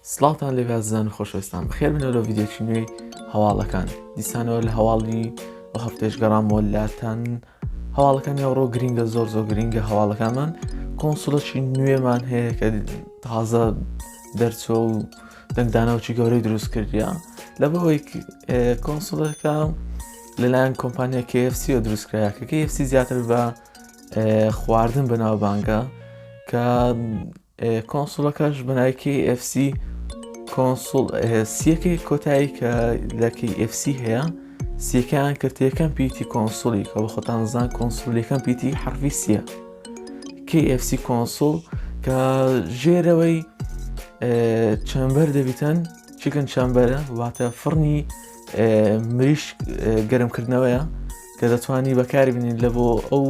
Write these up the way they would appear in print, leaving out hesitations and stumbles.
سڵاتان لێ بازان و خۆشەویستان بخێر بنەوە ڤیدیۆکی نوێی هەواڵەکان دیسانەوە لە هەواڵی ئەو هەفتەیەش گەڕامەوە لاتان هەواڵەکانی ئەوڕۆ گرینگە زۆر گرینگە هەواڵەکانمان کۆنسوڵەکی نوێمان هەیە کە تازە دەرچووە و دەنگدانەوەکی گەورەی دروست کردیە لەبەوەی کۆنسوڵەکە لەلایەن کۆمپانیا KFC دروستکرایە کە KFC زیاتر بە خواردن بەناو بانگە کە کۆنسوڵەکەش بەناوی KFC کۆنسوڵ سیەکەی کۆتایی کە لە KFC هەیە سیەکەیان کردیەکەم پیتی کۆنسوڵی کە بە خۆتان زان کۆنسوڵیەکەم پیتی حرفی سیە KFC کۆنسوڵ کە ژێرەوەی چەمبەر دەبیتن چیکن چەمبەرە واتە فڕنی مریش گەرمکردنەوەیە کە دەتوانی بەکاری بنین لە بۆ ئەو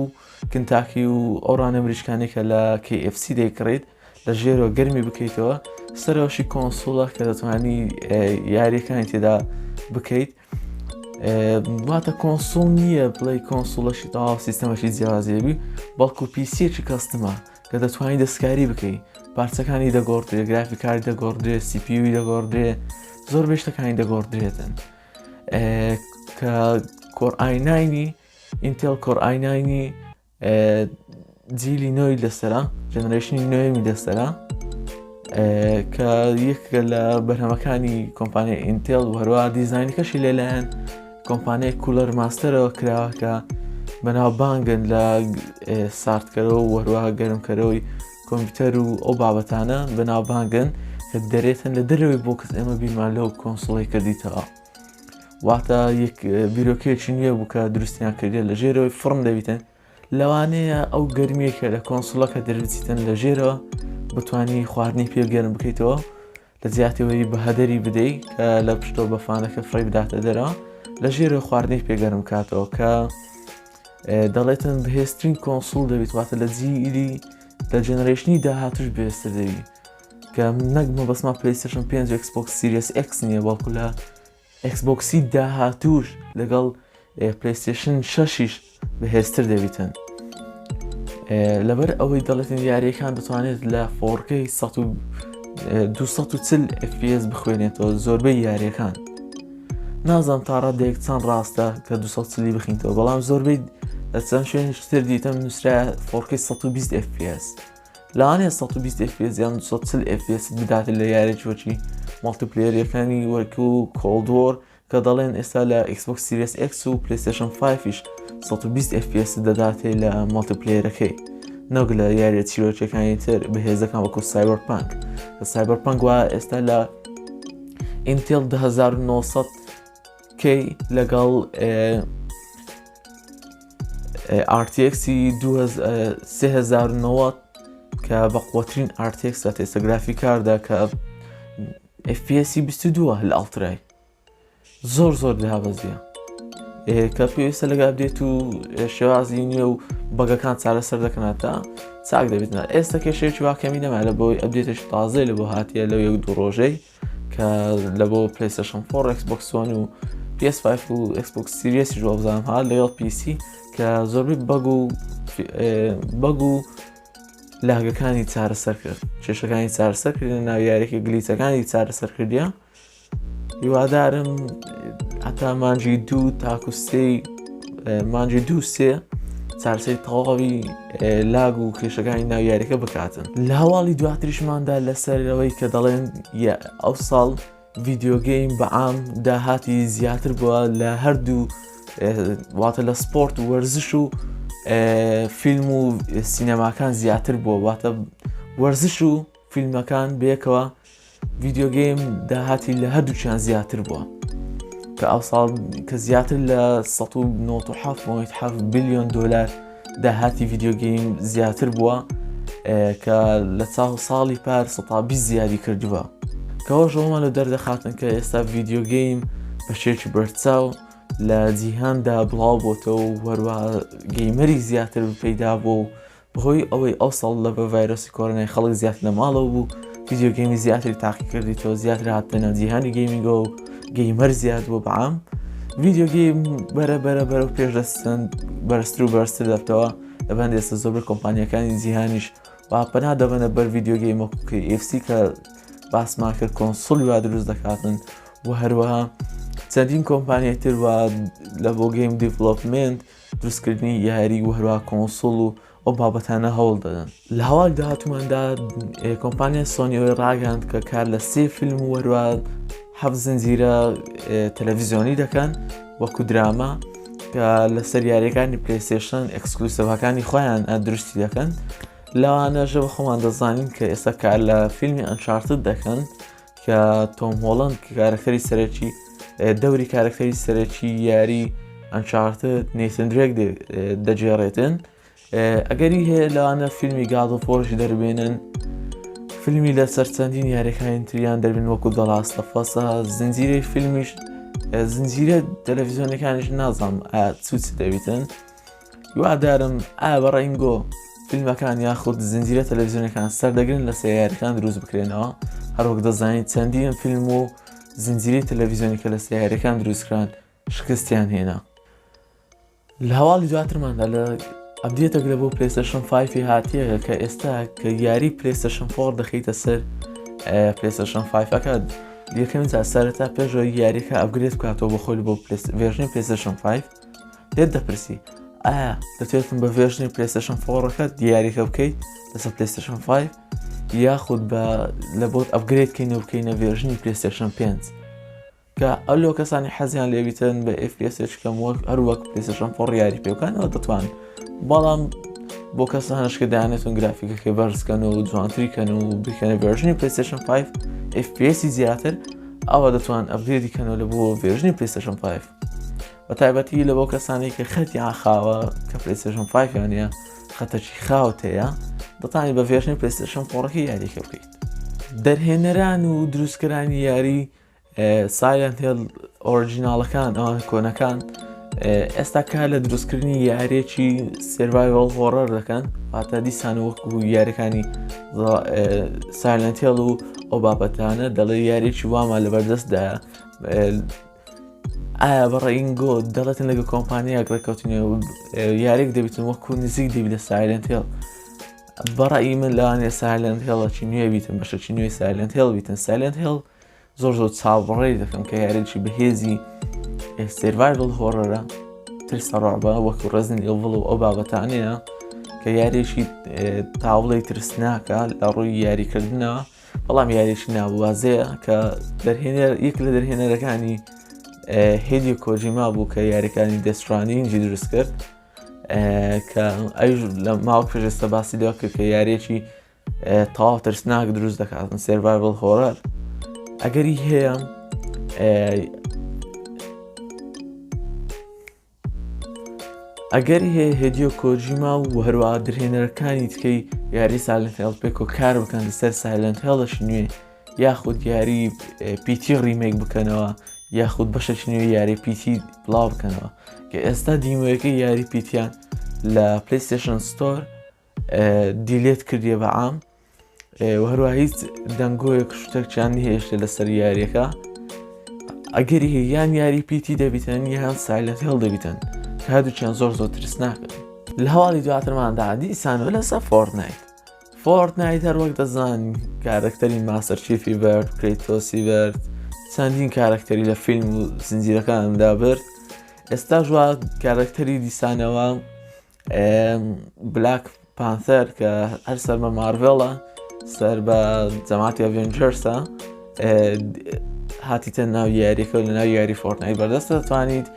کنتاکی و ئەوڕانە مریشکانی کە لە KFC دەیکڕێت لە ژێرەوە گەرمی بکەیتەوە سەرەوەشی کۆنسوڵە کە دەتوانی یاریەکانی تێدا بکەیت واتە کۆنسوڵ نییە بڵێ کۆنسوڵەشی تەواو سیستەمەشی جیاوازیێبی بەڵکو پیسیەکی کەستمە کە دەتوانی دەستکاری بکەیت پارچەکانی دەگۆڕدرێت گرافیکاری دەگۆڕدرێت CPU دەگۆڕدرێت زۆر بێشتەکانی دەگۆڕدرێتن کە کۆر ئایناینی ئینتێل کۆر ئایناینی جیلی نۆی لەسەرا جەنەرێشنی نوێمی لەسەرا کە یەکە لە بەرهەمەکانی کۆمپانیای ئینتێل و هەروە دیزاینەکەشی لێلایەن کۆمپانیای کولەر ماستەرەوە کراوە کە بەناو بانگن لە ساردکەرەوە و هەروە گەرمکەرەوەی کۆمپیوتەر و ئەو بابەتانە بەناو بانگن کە دەرێتن لە دەرەوەی بۆ کەس ئێمە بیرمان لەو کۆنسوڵی کردیتەوە واتە یەک بیرۆکەیەکی نییە بوو کە دروستیان کردێت لە ژێرەوەی فڕن دەبیتن لەوانەیە ئەو گەرمیەکە لە کۆنسوڵەکە دەربچیتن لە ژێرەوە بتانی خواردنی پێگەرم بکەیتەوە لە زیاتەوەی بە هەدەری بدەیت کە لە پشتۆ بەفانەکە فڕی بداتە دەرەوە لە ژێرە خواردنی پێگەرم کاتەوە کە دەڵێتن بەهێزترین کۆنسوڵ دەبێت واتە لە جیلی لە جێنەرێشنی داهاتوش بەهێزتر دەبی کە نەک مەبەسما PlayStation 5 و Xbox Series X نییە بەڵکو لە Xboxی داهاتوش لەگەڵ PlayStation 6 بەهێزتر دەبیتن لەبەر ئەوەی دەڵێتن یاریەکان دەتوانێت لە 4K 240 FPS بخوێنێتەوە زۆربەی یاریەکان نازانم تا ڕادێک چەند ڕاستە کە 240 بخینتەوە بەڵام زۆربەی لە چەند شوێنشتر دیتم نووسرا 4K 120 FPS لەوانەیە 120 FPS یان 240 FPS بداتێت لە یاریەکی مالتیپلێیەرەکانی وەرکو Cold War کە دەڵێن ئێستا لە Xbox Series X و PlayStation 5 120 FPS دەداتێ لە مالتیپلێیەرەکەی نەک لە یاریە چیرۆکیەکانی تر بەهێزەکان وەکو Cyberpunk کە Cyberpunk وایە ئێستا لە Intel 1900K لەگەڵ RTX 3090 کە بە قوترین RTX ئێستا گرافیکاردا کە FPS 22 لە ئەڵترای زۆر دابەزیە کە پێویستە لەگە بێت و شێوازی نییە و بەگەکان چارەسەر دەکەناتە چاک دەبێتە ئێستا کێشەیەکی واکەمی نەما لە بۆی ئەبدێتش تازەی لە بۆ هاتیە لەو یەک دوو ڕۆژەی کە لە بۆ PlayStation 4 Xbox One و PS5 و Xbox Series ژۆبزانم هات لەگەڵ PC کە زۆربەی بەگ و لاگەکانی چارەسەر کرد کێشەکانی چارەسەر کردن ناو یاریەکە گلیچەکانی چارەسەر کردیە هیوادارم هەتا مانجی 2 تاکو مانجی 2-3 چارەسەری تەواوی لاگ و کێشەکانی ناو یاریەکە بکاتن لە هەواڵی دواتریشماندا لەسەرەوەی کە دەڵێن ئەو ساڵ ڤیدیۆگەیم بەعام داهاتی زیاتر بووە لە هەردوو واتە لە سپۆرت و وەرزش و فیلم و سینەماکان زیاتر بووە واتە وەرزش و فیلمەکان بەیەکەوە ڤیدیۆگەیم داهاتی لە هەردووچیان زیاتر بووە کە ئەو ساڵ کە زیاتر لە 197 بلیۆن دۆلار داهاتی ڤیدیۆگەیم زیاتر بووە کە لە ساڵی پار 120 زیادی کردووە کەەوە ژەوەمان لە دەردەخاتن کە ئێستا ڤیدیۆگەیم بەشێکی بەرچاو لە جیهاندا بڵاو بۆتەوە و وەروە گەیمەری زیاتر پەیدا بوو بەهۆی ئەوەی ئەو ساڵ لە بە ڤایرۆسی کۆرۆنای خەڵک زیاتر لە ماڵەوە بوو ڤیدیۆگەیمی زیاتری تاقی کردیتەوە زیاتر هاتنە جیهانی گەیمینگە و گەیمەر زیاد بوو بەعام ڤیدیۆگەیم بەرە پێش دەستن بەرزتر و بەرزتر دەبتەوە لەبەن ئێستا زۆربەی کۆمپانیەکانی جیهانیش و پەنا دەبەنە بەر ڤیدیۆگەیم وەکو KFC کە باسمان کرد کۆنسڵی وا دروست دەکاتن و هەروەها چەندین کۆمپانیای تر وا لە بۆ گەیم دیڤلۆپمنت دروستکردنی یاری و هەروەها کۆنسڵ و ئەو بابەتانە هەوڵ دەدەن. لە هەواڵی داهاتووماندا کۆمپانیای سۆنیەوەی ڕاگەاند کە کار لە 3 فیلم و هەروەها 7 زنجیرە تەلەڤیزیۆنی دەکەن وەکو دراما کە لە سەر یاریەکانی پلەیستێشن ئەکسکلوسیڤەکانی خۆیان دروستی دەکەن. لەوانەژە بە خۆمان دەزانین کە ئێستا کار لە فیلمی ئەنچارتد دەکەن کە تۆم هۆڵەند کارەکتەری سەرەکی دەوری کارەکتەری سەرەکی یاری ئەنچارتد نەیتن درێک دەجێڕێتن. ئەگەری هەیە لەوانە فیلمی گاد ئۆف وۆرش دەربێنن، فیلمی لەسەر چەندین یاریەکانی تریان دەربێن وەکو دە لاست ئۆف ئەسە، زنجیرەی فیلمیش زنجیرە تەلەڤیزیۆنەکانیش نازانم چی دەبیتن. هیوادارم بە ڕەنگۆ فیلمەکان یاخود زنجیرە تەلەڤیزیۆنەکان سەردەگرن لە سەیارەکان دروست بکرێنەوە. هەروەک دەزانیت چەندین فیلم و زنجیرەی تەلەڤیزیۆنی کە لە سەیارەکان دروستکران شکستیان هێنا. لە هەواڵی دواترماندا لە ئەپدێتێک لە بۆ پلەیستێشن 5 هاتیە کە ئێستا کە یاری پلەیستێشن 4 دەخەیتە سەر پلەیستێشن 5ەکە یەکەمین جار سەرەتا پێشەوەی یاریەکە ئەپگرێد بکاتەوە بە خۆی بۆ ڤێرژنی پلەیستێشن 5 لێت دەپرسی ئایا دەتوێتن بە ڤێرژنی پلەیستێشن 4ەکە دیاریەکە بکەیت لەسەر پلەیستێشن 5 یاخود لە بۆت ئەپگرێد بکەینەوە بکەینە ڤێرژنی پلەیستێشن 5 کە ئەو لۆ کەسانی حەزیان لێبیتن بە FPS کەم هەروەک پلەیستێشن 4 یاری پێوکانەوە دەتوان. بەڵام بۆ کەسانش کە دەیانێتون گرافیکەکەی بەرزکەن و جوانتریکەن و بکەنە ڤێرژنی پلەیستێشن 5 FPS زیاتر ئەوە دەتوان ئەپگرێدی کەنەوە لە بۆ ڤێرژنی پلەیستێشن 5 بە تایبەتی لە بۆ کەسانی کە خەتیان خاوە کە پلەیستێشن 5 یانە خەتەکی خاوت هەیە دەتوانیت بە ڤێرژنی پلەیستێشن 4ەکە یاریەکە بکەیت. دەرهێنەران و دروستکەرانی یاری سایلەنت هیل ئۆریجیناڵەکان ئەوان کۆنەکان ئێستا کار لە دروستکردنی یاریەکی سێڤایڤەڵ هۆڕەر دەکەن، واتە دیسان وەکو یاریەکانی سایلەنت هیل و ئەو بابەتانە دەڵێ یاریەکی وامان لەبەردەستدایە. ئایا بەڕێنگۆ دەڵێتن لەگە کۆمپانیاک ڕێکەوتنی یاریێک دەبیتن وەکو نزیک دەبی لە سایلەنت هیل. بەڕێی من لەوانێ سایلەنت هیڵەکی نوێ بیتن بەشەکی نوێی سایلەنت هیل بیتن. سایلەنت هیل زۆر چاوەڕێی دەکەم کە یاریێکی بەهێزی سێڤایڤڵ هۆڕەرە ترسە ڕعبە وەکو ڕەزن ئێڤڵ و ئەو بابەتانەیە کە یاریێکی تاوڵی ترسناکە لە ڕووی یاریکردنەوە، بەڵام یاریێکی ناوازەیە کە یەک لە دەرهێنەرەکانی هیدیۆ کۆجیما بوو کە یاریەکانی دەسترانینجی دروست کرد کە ئەویش لە ماوەک پێش ئێستا باسی لێوە کرد کە یاریێکی تەواو ترسناک دروست دەکاتن سێڤایڤڵ هۆڕەر. ئەگەری هەیە هیدیۆ کۆجیما و هەروەها درهێنەرەکانی تکەی یاری سایلەنت هیل پێک و کار بکەن لەسەر سایلەنت هیڵەشی نوێ یاخود یاری پیتی ڕیمێک بکەنەوە یاخود بەشەکی نوێ یاری پیتی بڵاو بکەنەوە کە ئێستا دیمۆیەکەی یاری پیتیان لە پلەیستێشن ستۆر دیلێت کردیە بە عام و هەروەها هیچ دەنگۆیەک شتێکیان نهێشتە لەسەر یاریەکە. ئەگەری یان یاری پیتی دەبیتن یان سایلەنت هیل دەبیتن کە هەردووچیان زۆر ترسناکن. لە هەواڵی دواترماندا دیسانەوە لەسەر فۆرتنایت هەروەک دەزان کارەکتەری ماستەر چیفی بەرد، کریتۆسی بەرد، چەندین کارەکتەری لە فیلم و زنجیرەکاندا برد. ئێستا ژوا کارەکتەری دیسانەوە بلاک پانتەر کە هەر سەر بە مارڤێڵە سەر بە جەماعەتی ئەڤێنجەرسە هاتیتە ناو یاریەکە و لە ناو یاری فۆرتنایت بەردەستە دەتوانیت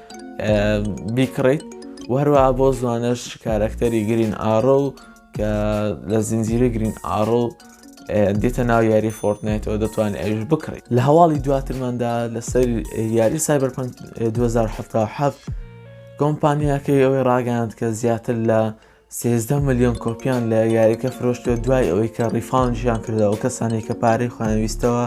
بیکڕیت و هەروەها بۆ زوانەش کارەکتەری گرین ئارۆ کە لە زنجیرە گرین ئارۆ دێتە ناو یاری فۆرتنایتەوە دەتوانێت ئەویش بکڕیت. لە هەواڵی دواترماندا لەسەر یاری سایبەرپانک 2077 کۆمپانیاکەی ئەوەی ڕاگەاند کە زیاتر لە 13 ملیۆن کۆپیان لە یاریەکە فرۆشتووە دوای ئەوەی کە ڕیفاوندیان کردەوە کەسانێک کە پارەی خۆیانویستەوە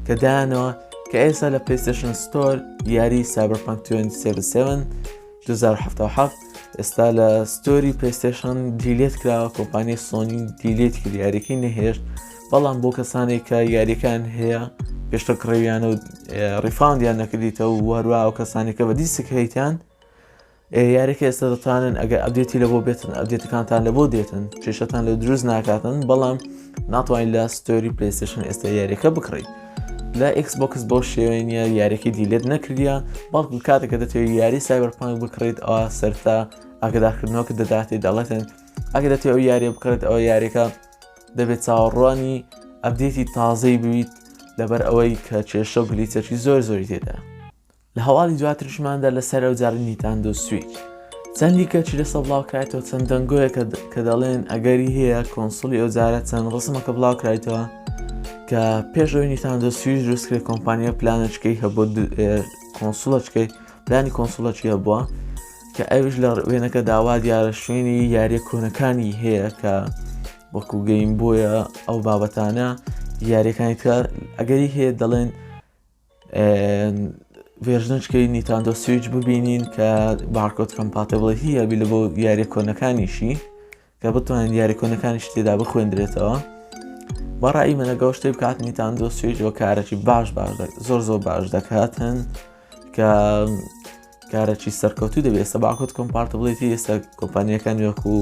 کە دایانەوە کە ئێستا لە پلەیستێشن ستۆر یاری سایبەرپانک 2077 ئێستا لە ستۆری پلەیستێشن دیلێت کراوە. کۆمپانیای سۆنی دیلێت کرد یاریەکەی نەهێشت، بەڵام بۆ کەسانێک کە یاریەکان هەیە پێشتر کڕێویانە و ڕیفاوندیان نەکردیتەوە و هەروە ئەو کەسانێک کە بە دیسک هەیتیان یاریەکە ئێستا دەتوانن ئەگەر ئەپدێتی لە بۆ بێتن ئەپدێتەکانتان لە بۆ دێتن کێشەتان لە دروست ناکاتن، بەڵام ناتوانین لە ستۆری پلەیستێشن ئێستا یاریەکە بکڕیت. لە ئێکسبۆکس بۆ شێوەیە نیە یاریەکەی دیلێت نەکردیە، بەڵکو کاتێککە دەتوێت یاری سایبەرپانک بکڕیت ئەوە سەرتا ئاگدارکردنەوەکە دەداتێت دەڵێتن ئەگە دەتوێت ئەو یاریە بکڕێت ئەوە یاریەکە دەبێت چاوەڕوانی ئەپدێتی تازەی بویت لەبەر ئەوەی کە کێشە و گلیچەکی زۆری تێدا. لە هەواڵی دواترشماندا لەسەر ئەو جارە نیتاندۆ سویچ چەندی کەچی لەسە بڵاوکرایەوە چەند دەنگۆیە کە دەڵێن ئەگەری هەیە کۆنسڵی ئەو جارە چەند ڕسمەکە بڵاوکرایەوە کە پێشەوەی نیتاندۆ سویچ دروستکرێت کۆمپانیا پلانەچکەی هەبوو کۆنسڵەچکەی پلانی کۆنسڵەچی هەبووە کە ئەوش لە وێنەکە داوا دیارە شوێنی یاریە کۆنەکانی هەیە کە وەکو گەیم بۆیە ئەو بابەتانە یاریەکانی تر ئەگەری هەیە دەڵێن ڤێژنچکەی نیتاندۆ سویچ ببینین کە بارکۆت کەمپاتیبڵیتی هەبی لە بۆ یاریە کۆنەکانیشی کە بتوانین یاری کۆنەکانیش تێدا بخوێندرێتەوە. بەڕای منەگەڵ شتێ بکات نیتاندۆ سویچ بۆ کارێکی زۆر باش دەکاتن کە کارێکی سەرکەوتوو دەبێت. ئێستا بارکۆت کۆمپاتیبڵیتی ئێستا کۆمپانیەکان وەکو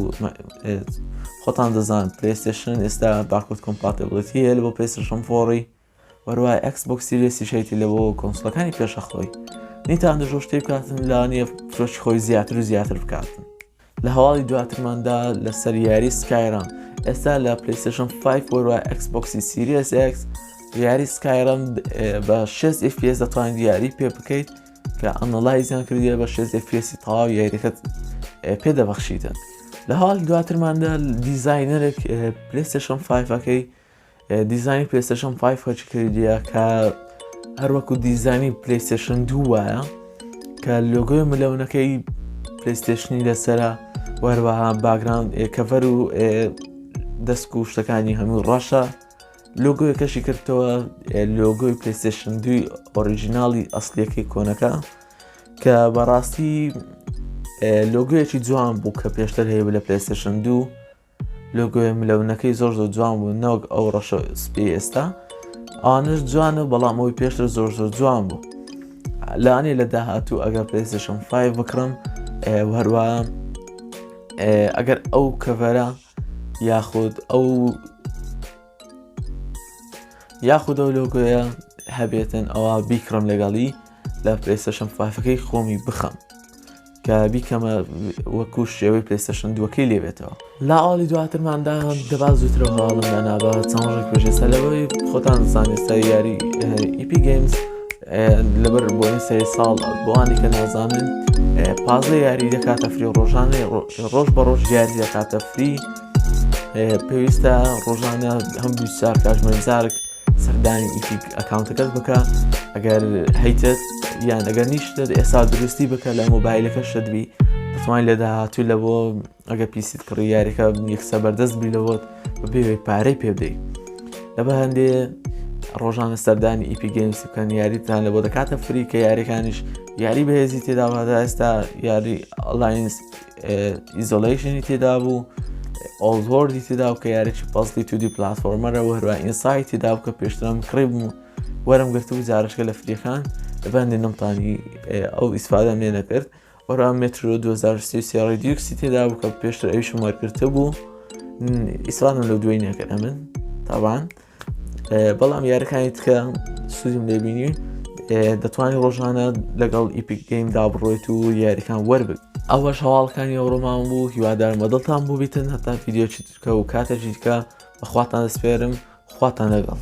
خۆتان دەزان پلەیستێشن ئێستا بارکۆت کۆمپاتیبڵیتی هەیە لە بۆ پلەیستێشن 4 وەروای ئەکسبۆکس سیریسی شەیتی لە بۆ کۆنسڵەکانی پێشەخۆی. نیتاندۆ شتێ بکاتن لەوانەیە فرۆشی خۆی زیاتر و زیاتر بکاتن. لە هەواڵی دواترماندا لەسەر یاری سکایرام ئێستا لە پلەیستێشن 5 وەروای ئەکسبۆکسی سیریس X یاری سکایرام بە 6 FPS دەتوانین یاری پێ بکەیت کە ئەنەلایزیان کردیە بە 6 FPS تەواو یاریەکەت پێدەبەخشیتن. لە هەواڵی دواترماندا دیزاینەرێک پلەیستێشن 5ەکەی دیزانی پلەیستێشن 5 خۆچی کردیە کە هەروەکو دیزانی پلەیستێشن 2 وایە کە لۆگۆی ملەونەکەی پلەیستێشنی لەسرە وەروەها باگراوند کەڤەر و دەست و شتەکانی هەموو ڕەشە. لۆگۆیەکەشی کردەوە لۆگۆی پلەیستێشن 2 ئۆریژیناڵی ئەسلیەکەی کۆنەکە کە بەڕاستی لۆگۆیەکی جوان بوو کە پێشتر هەیە لە پلەیستێشن 2 لۆگۆی ملەونەکەی زۆر جوان بوو نەوەک ئەو ڕەشە سپی ئێستا ئەوانش جوانە بەڵام ئەوی پێشتر زۆر جوان بوو. لەوانەیە لە داهاتوو ئەگەر پلەیستێشن 5 بکڕم هەروە ئەگەر ئەو کەڤەرە یاخود ئەو لۆگۆیە هەبێتن ئەوە بیکڕم لەگەڵی لە پلەیستێشن 5ەکەی خۆمی بخەم کە بیکەمە وەکو شێوەی پلەیستێشن 2ەکەی لێبێتەوە. لە ئاڵی دواترماندا دەبات زووترەوە هەواڵم دانابە چەندڕێک پێشێستا لەوەی خۆتان دەزانێستا یاری ئیپی گەیمز لەبەر بۆنی سەری ساڵ بۆوانی کە نازانن پازە یاری دەکاتە فری ڕۆژانە ڕۆژ بە ڕۆژ یاری دەکاتە فری. پێویستە ڕۆژانە هەم 24 کاتژمێرزارێک سەردانی ئیپی ئەکاونتەکەت بکە ئەگەر هەیتت یان ئەگەر نیشتت ئێستا دروستی بکە لە مۆبایلەکە شتبی دەتوانین لە داهاتوو لە بۆ ئەگە پیسیت کڕی یاریەکە یەکسە بەردەست بی لەبۆت بەبێ پارەی پێ بدەیت. لەبە هەندێ ڕۆژانە سەردانی ئیپی گەیمز بکەن یاریتان لە بۆ دەکاتە فری کە یاریەکانیش یاری بەهێزی تێداوادا. ئێستا یاری ئەلاینس ئیزۆلیشنی تێدا بوو ئۆڵدوەردی تێدا و کە یارێکی پەزلی 2D پلاتفۆرمەرە و هەروە ئینسای تێدا و کە پێشترم کڕی بوو وەرم گرتو جارشکە لە فریەکان لەبەندێ نەمتانی ئەو ئیسفادەم لێ نەکرد. وەرا مترۆ 2033 ڕێدیوکسی تێدا بوو کە پێشتر ئەویشم وەرگرتە بوو ئیسفادەم لە دوای نەکرد ئەمن تاوان. بەڵام یاریەکانی تکە سوودیم لێبینی دەتوانانی ڕۆژانە لەگەڵ ئیپیک گەیمدا بڕۆیت و یاریەکان وەربگرت. ئەوەش هەواڵەکانی ئەوڕۆمان بوو هیوادارم بەدڵتان بوو بیتن هەتا ڤیدیۆچی ترکە و کاتێکی دیکە بەخواتان دەسپێرم خواتان لەگەڵ.